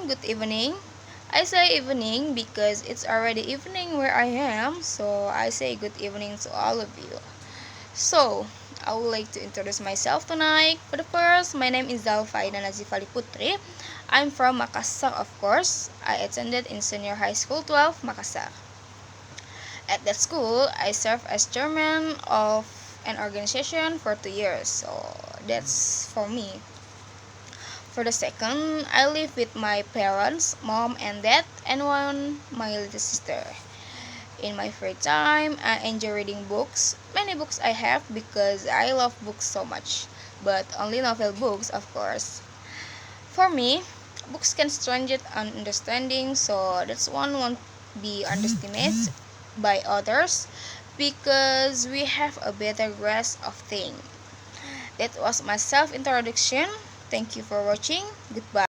everyone, good evening. I say evening because it's already evening where I am, so I say good evening to all of you. So, I would like to introduce myself tonight. For the first, my name is Zalfaida Nazifali Putri. I'm from Makassar, of course. I attended in Senior High School 12, Makassar. At that school, I served as chairman of an organization for 2 years, so that's for me. For the second, I live with my parents, mom and dad, and my little sister. In my free time, I enjoy reading books. Many books I have because I love books so much, but only novel books, of course. For me, books can strengthen understanding, so that's one won't be underestimated by others because we have a better grasp of things. That was my self introduction. Thank you for watching. Goodbye.